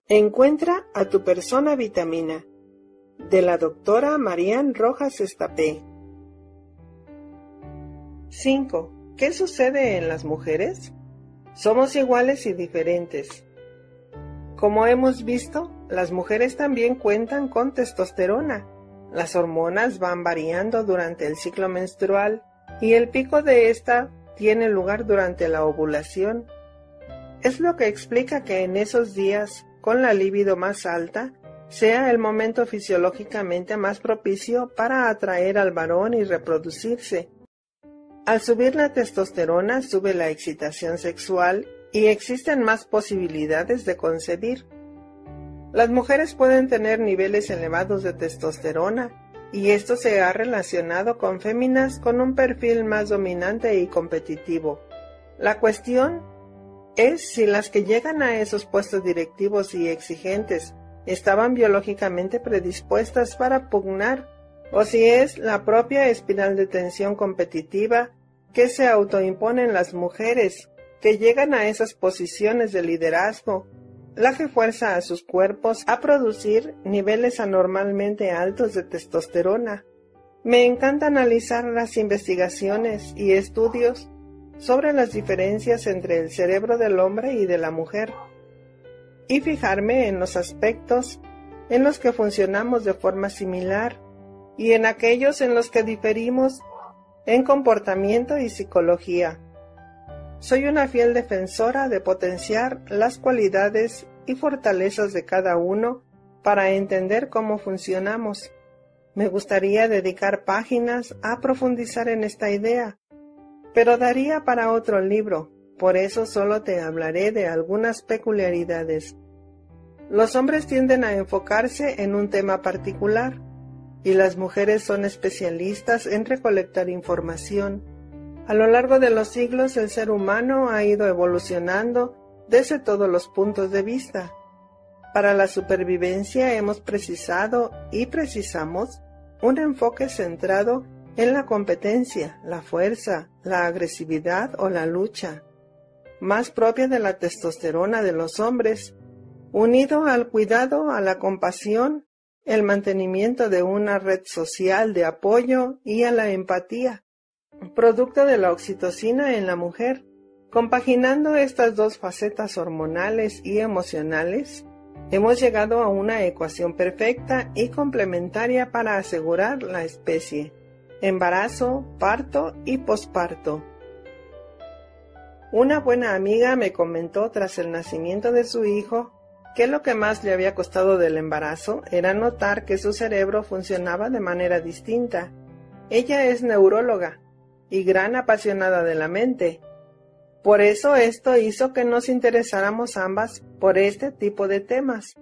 Encuentra a tu persona vitamina, de la doctora Marian Rojas Estapé. 5. ¿Qué sucede en las mujeres? Somos iguales y diferentes. Como hemos visto, las mujeres también cuentan con testosterona. Las hormonas van variando durante el ciclo menstrual y el pico de esta tiene lugar durante la ovulación. Es lo que explica que en esos días, con la libido más alta, sea el momento fisiológicamente más propicio para atraer al varón y reproducirse. Al subir la testosterona, sube la excitación sexual y existen más posibilidades de concebir. Las mujeres pueden tener niveles elevados de testosterona y esto se ha relacionado con féminas con un perfil más dominante y competitivo. La cuestión es si las que llegan a esos puestos directivos y exigentes estaban biológicamente predispuestas para pugnar, o si es la propia espiral de tensión competitiva que se autoimponen las mujeres que llegan a esas posiciones de liderazgo, la que fuerza a sus cuerpos a producir niveles anormalmente altos de testosterona. Me encanta analizar las investigaciones y estudios sobre las diferencias entre el cerebro del hombre y de la mujer, y fijarme en los aspectos en los que funcionamos de forma similar y en aquellos en los que diferimos en comportamiento y psicología. Soy una fiel defensora de potenciar las cualidades y fortalezas de cada uno para entender cómo funcionamos. Me gustaría dedicar páginas a profundizar en esta idea, pero daría para otro libro, por eso solo te hablaré de algunas peculiaridades. Los hombres tienden a enfocarse en un tema particular, y las mujeres son especialistas en recolectar información. A lo largo de los siglos el ser humano ha ido evolucionando desde todos los puntos de vista. Para la supervivencia hemos precisado y precisamos un enfoque centrado en la competencia, la fuerza, la agresividad o la lucha, más propia de la testosterona de los hombres, unido al cuidado, a la compasión, el mantenimiento de una red social de apoyo y a la empatía, producto de la oxitocina en la mujer. Compaginando estas dos facetas hormonales y emocionales, hemos llegado a una ecuación perfecta y complementaria para asegurar la especie. Embarazo, parto y posparto. Una buena amiga me comentó tras el nacimiento de su hijo que lo que más le había costado del embarazo era notar que su cerebro funcionaba de manera distinta. Ella es neuróloga y gran apasionada de la mente. Por eso esto hizo que nos interesáramos ambas por este tipo de temas.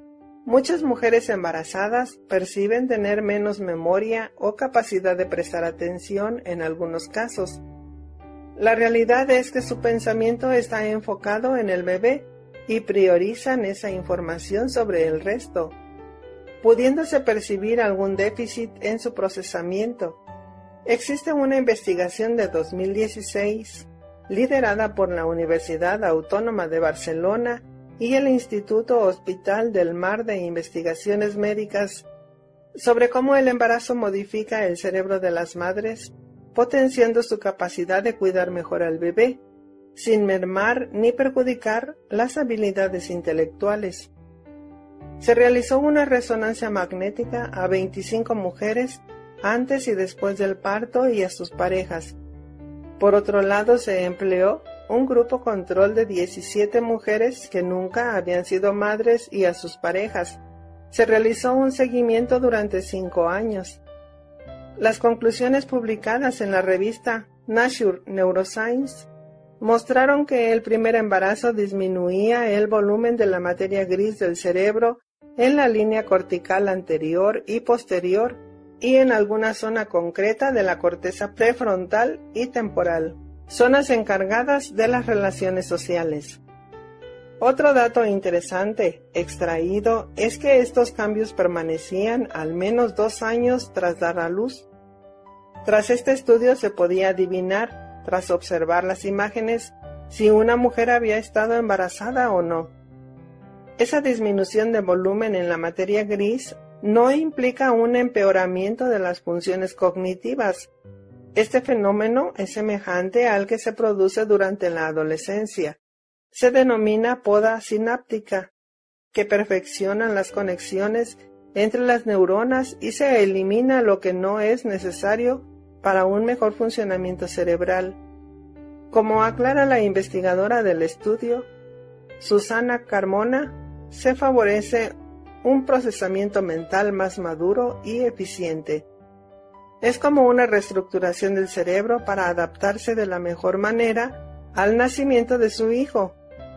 Muchas mujeres embarazadas perciben tener menos memoria o capacidad de prestar atención en algunos casos. La realidad es que su pensamiento está enfocado en el bebé y priorizan esa información sobre el resto, pudiéndose percibir algún déficit en su procesamiento. Existe una investigación de 2016, liderada por la Universidad Autónoma de Barcelona y el Instituto Hospital del Mar de Investigaciones Médicas, sobre cómo el embarazo modifica el cerebro de las madres, potenciando su capacidad de cuidar mejor al bebé, sin mermar ni perjudicar las habilidades intelectuales. Se realizó una resonancia magnética a 25 mujeres antes y después del parto y a sus parejas. Por otro lado, se empleó un grupo control de 17 mujeres que nunca habían sido madres y a sus parejas. Se realizó un seguimiento durante 5 años. Las conclusiones publicadas en la revista Nature Neuroscience mostraron que el primer embarazo disminuía el volumen de la materia gris del cerebro en la línea cortical anterior y posterior y en alguna zona concreta de la corteza prefrontal y temporal, zonas encargadas de las relaciones sociales. Otro dato interesante extraído es que estos cambios permanecían al menos 2 años tras dar a luz. Tras este estudio se podía adivinar, tras observar las imágenes, si una mujer había estado embarazada o no. Esa disminución de volumen en la materia gris no implica un empeoramiento de las funciones cognitivas. Este fenómeno es semejante al que se produce durante la adolescencia. Se denomina poda sináptica, que perfecciona las conexiones entre las neuronas y se elimina lo que no es necesario para un mejor funcionamiento cerebral. Como aclara la investigadora del estudio, Susana Carmona, se favorece un procesamiento mental más maduro y eficiente. Es como una reestructuración del cerebro para adaptarse de la mejor manera al nacimiento de su hijo.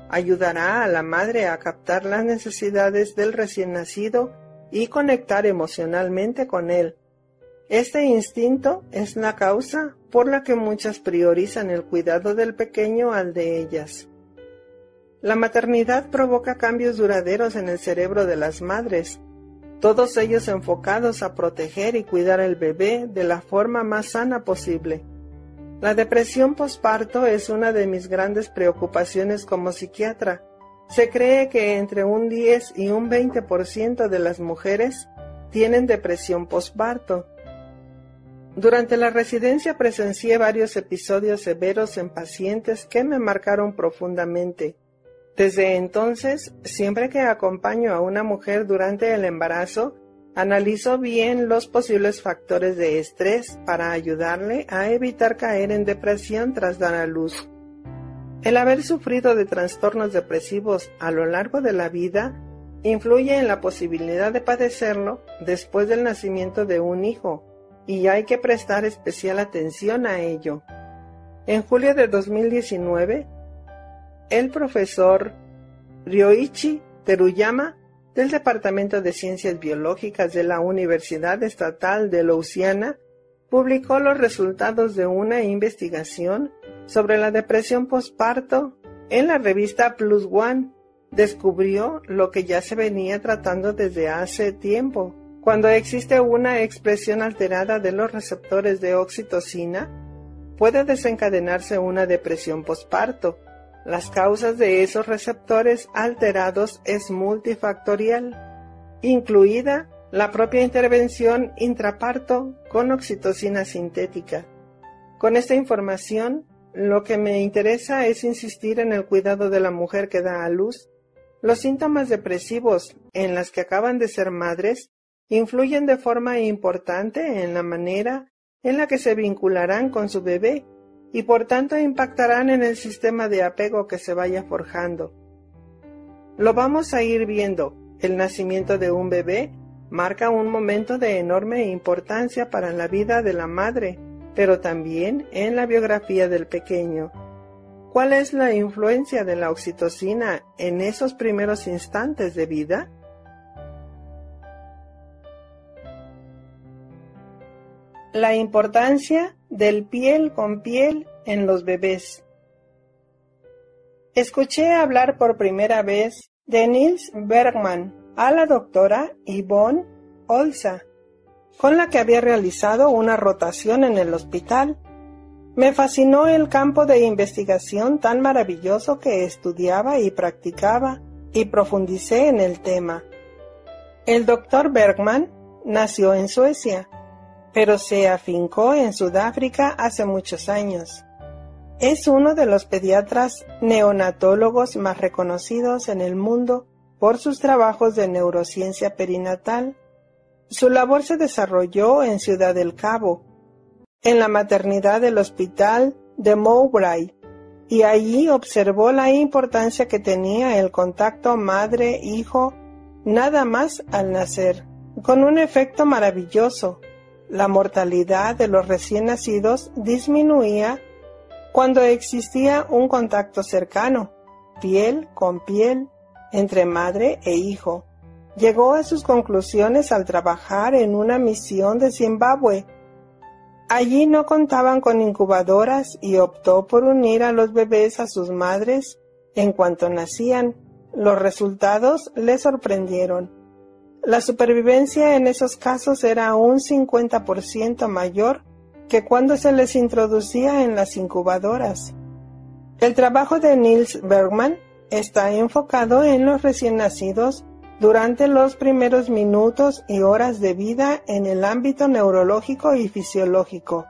Ayudará a la madre a captar las necesidades del recién nacido y conectar emocionalmente con él. Este instinto es la causa por la que muchas priorizan el cuidado del pequeño al de ellas. La maternidad provoca cambios duraderos en el cerebro de las madres, todos ellos enfocados a proteger y cuidar al bebé de la forma más sana posible. La depresión posparto es una de mis grandes preocupaciones como psiquiatra. Se cree que entre un 10 y un 20% de las mujeres tienen depresión posparto. Durante la residencia presencié varios episodios severos en pacientes que me marcaron profundamente. Desde entonces, siempre que acompaño a una mujer durante el embarazo, analizo bien los posibles factores de estrés para ayudarle a evitar caer en depresión tras dar a luz. El haber sufrido de trastornos depresivos a lo largo de la vida influye en la posibilidad de padecerlo después del nacimiento de un hijo, y hay que prestar especial atención a ello. En julio de 2019, el profesor Ryoichi Teruyama, del Departamento de Ciencias Biológicas de la Universidad Estatal de Louisiana, publicó los resultados de una investigación sobre la depresión posparto en la revista Plus One. Descubrió lo que ya se venía tratando desde hace tiempo. Cuando existe una expresión alterada de los receptores de oxitocina, puede desencadenarse una depresión posparto. Las causas de esos receptores alterados es multifactorial, incluida la propia intervención intraparto con oxitocina sintética. Con esta información, lo que me interesa es insistir en el cuidado de la mujer que da a luz. Los síntomas depresivos en las que acaban de ser madres influyen de forma importante en la manera en la que se vincularán con su bebé y por tanto impactarán en el sistema de apego que se vaya forjando. Lo vamos a ir viendo. El nacimiento de un bebé marca un momento de enorme importancia para la vida de la madre, pero también en la biografía del pequeño. ¿Cuál es la influencia de la oxitocina en esos primeros instantes de vida? La importancia del piel con piel en los bebés. Escuché hablar por primera vez de Nils Bergman a la doctora Yvonne Olza, con la que había realizado una rotación en el hospital. Me fascinó el campo de investigación tan maravilloso que estudiaba y practicaba, y profundicé en el tema. El doctor Bergman nació en Suecia, pero se afincó en Sudáfrica hace muchos años. Es uno de los pediatras neonatólogos más reconocidos en el mundo por sus trabajos de neurociencia perinatal. Su labor se desarrolló en Ciudad del Cabo, en la maternidad del hospital de Mowbray, y allí observó la importancia que tenía el contacto madre-hijo nada más al nacer, con un efecto maravilloso. La mortalidad de los recién nacidos disminuía cuando existía un contacto cercano, piel con piel, entre madre e hijo. Llegó a sus conclusiones al trabajar en una misión de Zimbabue. Allí no contaban con incubadoras y optó por unir a los bebés a sus madres en cuanto nacían. Los resultados le sorprendieron. La supervivencia en esos casos era un 50% mayor que cuando se les introducía en las incubadoras. El trabajo de Nils Bergman está enfocado en los recién nacidos durante los primeros minutos y horas de vida en el ámbito neurológico y fisiológico.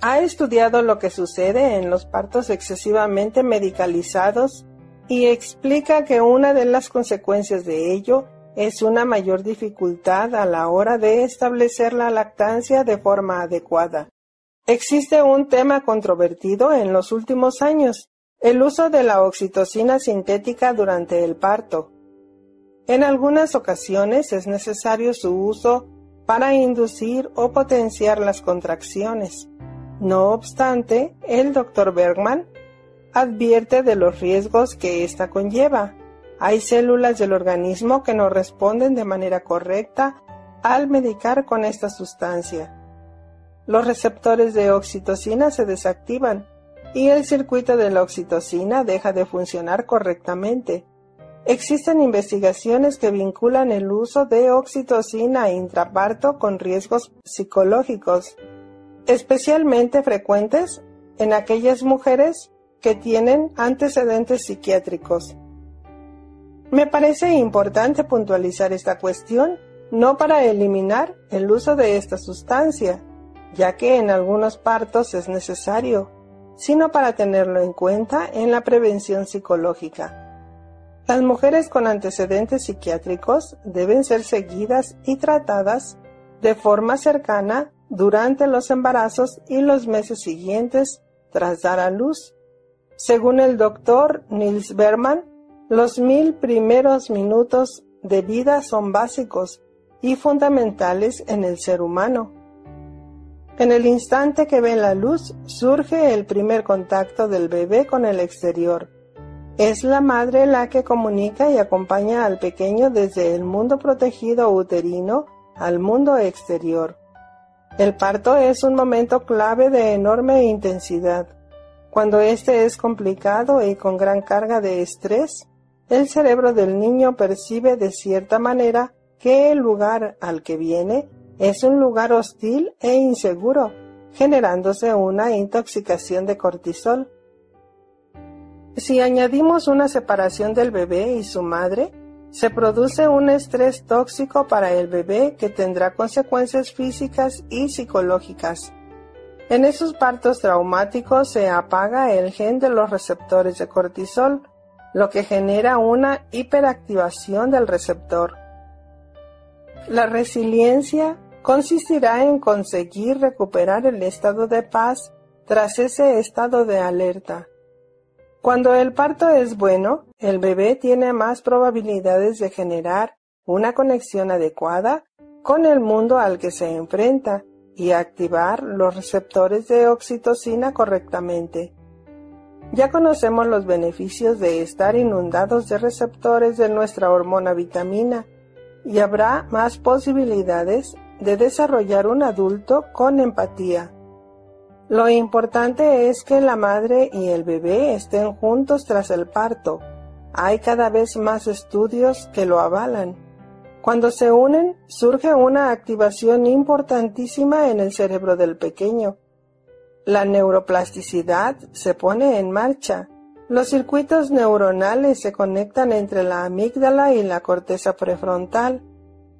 Ha estudiado lo que sucede en los partos excesivamente medicalizados y explica que una de las consecuencias de ello es una mayor dificultad a la hora de establecer la lactancia de forma adecuada. Existe un tema controvertido en los últimos años, el uso de la oxitocina sintética durante el parto. En algunas ocasiones es necesario su uso para inducir o potenciar las contracciones. No obstante, el Dr. Bergman advierte de los riesgos que esta conlleva. Hay células del organismo que no responden de manera correcta al medicar con esta sustancia. Los receptores de oxitocina se desactivan y el circuito de la oxitocina deja de funcionar correctamente. Existen investigaciones que vinculan el uso de oxitocina intraparto con riesgos psicológicos, especialmente frecuentes en aquellas mujeres que tienen antecedentes psiquiátricos. Me parece importante puntualizar esta cuestión, no para eliminar el uso de esta sustancia, ya que en algunos partos es necesario, sino para tenerlo en cuenta en la prevención psicológica. Las mujeres con antecedentes psiquiátricos deben ser seguidas y tratadas de forma cercana durante los embarazos y los meses siguientes tras dar a luz. Según el Dr. Niels Bergman, los 1000 primeros minutos de vida son básicos y fundamentales en el ser humano. En el instante que ve la luz, surge el primer contacto del bebé con el exterior. Es la madre la que comunica y acompaña al pequeño desde el mundo protegido uterino al mundo exterior. El parto es un momento clave de enorme intensidad. Cuando este es complicado y con gran carga de estrés, el cerebro del niño percibe de cierta manera que el lugar al que viene es un lugar hostil e inseguro, generándose una intoxicación de cortisol. Si añadimos una separación del bebé y su madre, se produce un estrés tóxico para el bebé que tendrá consecuencias físicas y psicológicas. En esos partos traumáticos se apaga el gen de los receptores de cortisol, lo que genera una hiperactivación del receptor. La resiliencia consistirá en conseguir recuperar el estado de paz tras ese estado de alerta. Cuando el parto es bueno, el bebé tiene más probabilidades de generar una conexión adecuada con el mundo al que se enfrenta y activar los receptores de oxitocina correctamente. Ya conocemos los beneficios de estar inundados de receptores de nuestra hormona vitamina y habrá más posibilidades de desarrollar un adulto con empatía. Lo importante es que la madre y el bebé estén juntos tras el parto. Hay cada vez más estudios que lo avalan. Cuando se unen, surge una activación importantísima en el cerebro del pequeño. La neuroplasticidad se pone en marcha. Los circuitos neuronales se conectan entre la amígdala y la corteza prefrontal.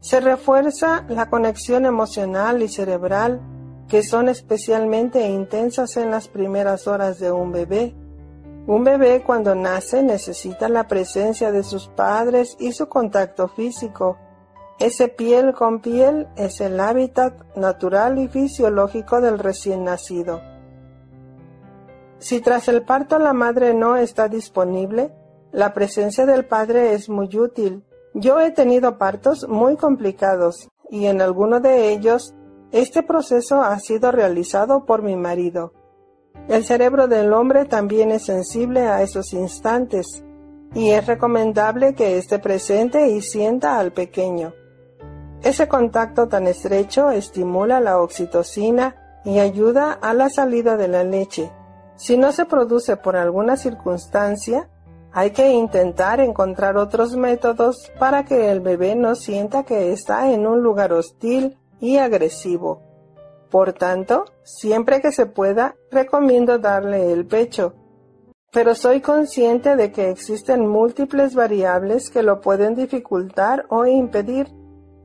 Se refuerza la conexión emocional y cerebral, que son especialmente intensas en las primeras horas de un bebé. Un bebé cuando nace necesita la presencia de sus padres y su contacto físico. Ese piel con piel es el hábitat natural y fisiológico del recién nacido. Si tras el parto la madre no está disponible, la presencia del padre es muy útil. Yo he tenido partos muy complicados y en alguno de ellos este proceso ha sido realizado por mi marido. El cerebro del hombre también es sensible a esos instantes y es recomendable que esté presente y sienta al pequeño. Ese contacto tan estrecho estimula la oxitocina y ayuda a la salida de la leche. Si no se produce por alguna circunstancia, hay que intentar encontrar otros métodos para que el bebé no sienta que está en un lugar hostil y agresivo. Por tanto, siempre que se pueda, recomiendo darle el pecho. pero soy consciente de que existen múltiples variables que lo pueden dificultar o impedir.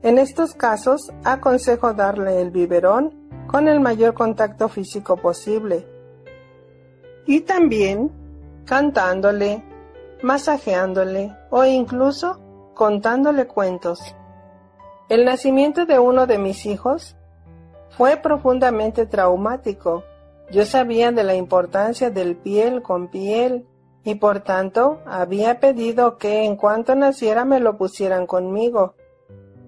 En estos casos, aconsejo darle el biberón con el mayor contacto físico posible. Y también cantándole, masajeándole o incluso contándole cuentos. El nacimiento de uno de mis hijos fue profundamente traumático. Yo sabía de la importancia del piel con piel y por tanto había pedido que en cuanto naciera me lo pusieran conmigo.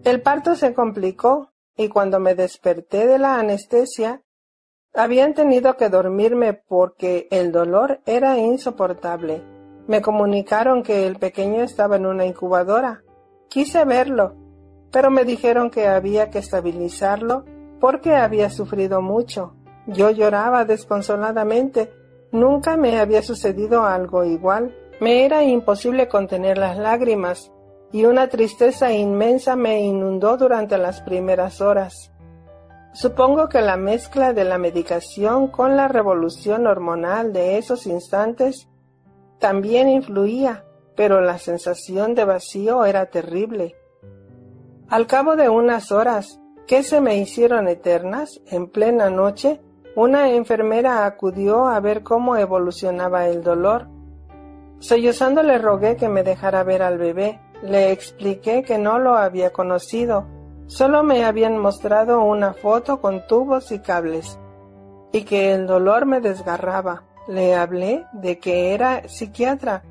El parto se complicó y cuando me desperté de la anestesia, habían tenido que dormirme porque el dolor era insoportable. Me comunicaron que el pequeño estaba en una incubadora. Quise verlo, pero me dijeron que había que estabilizarlo porque había sufrido mucho. Yo lloraba desconsoladamente. Nunca me había sucedido algo igual. Me era imposible contener las lágrimas y una tristeza inmensa me inundó durante las primeras horas. Supongo que la mezcla de la medicación con la revolución hormonal de esos instantes también influía, pero la sensación de vacío era terrible. Al cabo de unas horas, que se me hicieron eternas, en plena noche, una enfermera acudió a ver cómo evolucionaba el dolor. Sollozando le rogué que me dejara ver al bebé. Le expliqué que no lo había conocido, solo me habían mostrado una foto con tubos y cables, y que el dolor me desgarraba. Le hablé de que era psiquiatra,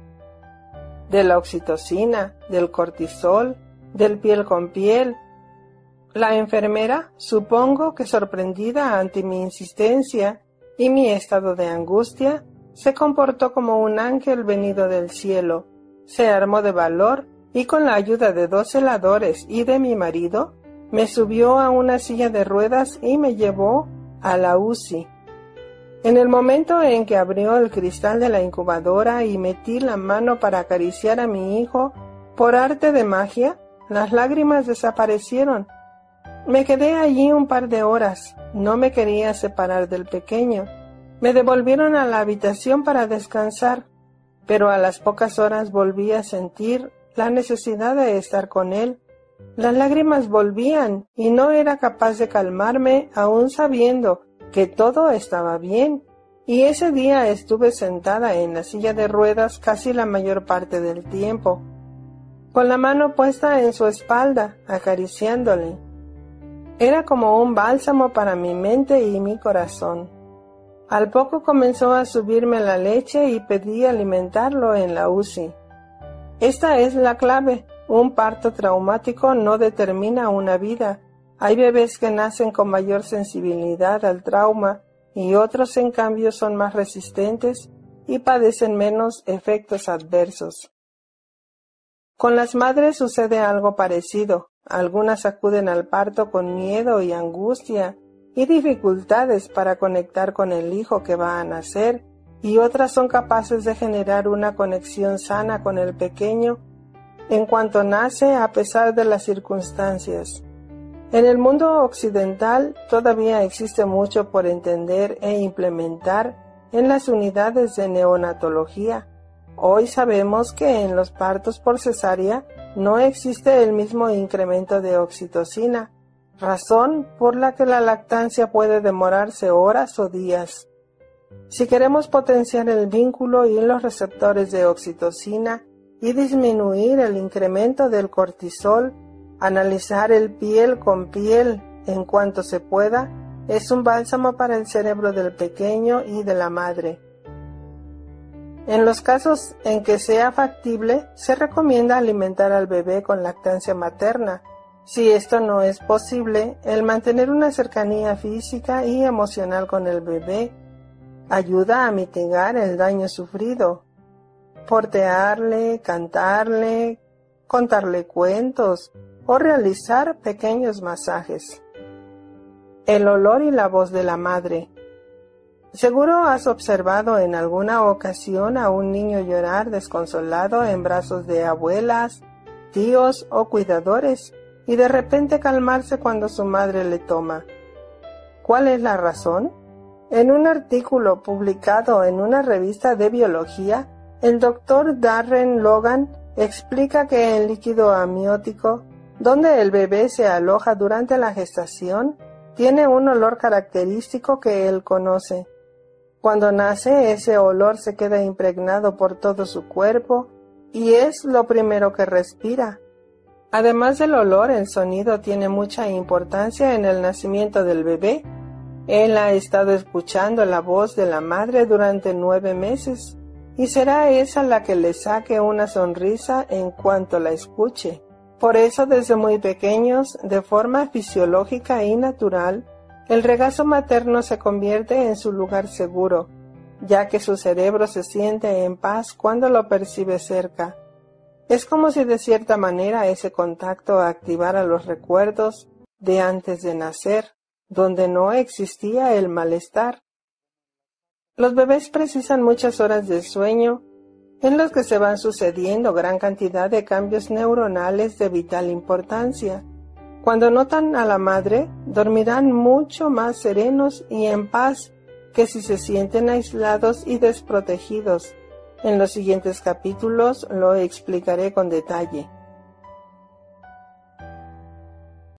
de la oxitocina, del cortisol, del piel con piel. La enfermera, supongo que sorprendida ante mi insistencia y mi estado de angustia, se comportó como un ángel venido del cielo. Se armó de valor y con la ayuda de 2 celadores y de mi marido, me subió a una silla de ruedas y me llevó a la UCI. En el momento en que abrió el cristal de la incubadora y metí la mano para acariciar a mi hijo, por arte de magia, las lágrimas desaparecieron. Me quedé allí un par de horas. No me quería separar del pequeño. Me devolvieron a la habitación para descansar, pero a las pocas horas volví a sentir la necesidad de estar con él. Las lágrimas volvían y no era capaz de calmarme aún sabiendo que todo estaba bien, y ese día estuve sentada en la silla de ruedas casi la mayor parte del tiempo, con la mano puesta en su espalda, acariciándole. Era como un bálsamo para mi mente y mi corazón. Al poco comenzó a subirme la leche y pedí alimentarlo en la UCI. Esta es la clave. Un parto traumático no determina una vida. Hay bebés que nacen con mayor sensibilidad al trauma y otros en cambio son más resistentes y padecen menos efectos adversos. Con las madres sucede algo parecido. Algunas acuden al parto con miedo y angustia y dificultades para conectar con el hijo que va a nacer, y otras son capaces de generar una conexión sana con el pequeño en cuanto nace a pesar de las circunstancias. En el mundo occidental todavía existe mucho por entender e implementar en las unidades de neonatología. Hoy sabemos que en los partos por cesárea no existe el mismo incremento de oxitocina, razón por la que la lactancia puede demorarse horas o días. Si queremos potenciar el vínculo y los receptores de oxitocina y disminuir el incremento del cortisol, analizar el piel con piel en cuanto se pueda es un bálsamo para el cerebro del pequeño y de la madre. En los casos en que sea factible, se recomienda alimentar al bebé con lactancia materna. Si esto no es posible, el mantener una cercanía física y emocional con el bebé ayuda a mitigar el daño sufrido. Portearle, cantarle, contarle cuentos o realizar pequeños masajes. El olor y la voz de la madre. Seguro has observado en alguna ocasión a un niño llorar desconsolado en brazos de abuelas, tíos o cuidadores y de repente calmarse cuando su madre le toma. ¿Cuál es la razón? En un artículo publicado en una revista de biología, el Dr. Darren Logan explica que el líquido amniótico, donde el bebé se aloja durante la gestación, tiene un olor característico que él conoce. Cuando nace, ese olor se queda impregnado por todo su cuerpo y es lo primero que respira. Además del olor, el sonido tiene mucha importancia en el nacimiento del bebé. Él ha estado escuchando la voz de la madre durante 9 meses y será esa la que le saque una sonrisa en cuanto la escuche. Por eso, desde muy pequeños, de forma fisiológica y natural, el regazo materno se convierte en su lugar seguro, ya que su cerebro se siente en paz cuando lo percibe cerca. Es como si de cierta manera ese contacto activara los recuerdos de antes de nacer, donde no existía el malestar. Los bebés precisan muchas horas de sueño, en los que se van sucediendo gran cantidad de cambios neuronales de vital importancia. Cuando notan a la madre, dormirán mucho más serenos y en paz que si se sienten aislados y desprotegidos. En los siguientes capítulos lo explicaré con detalle.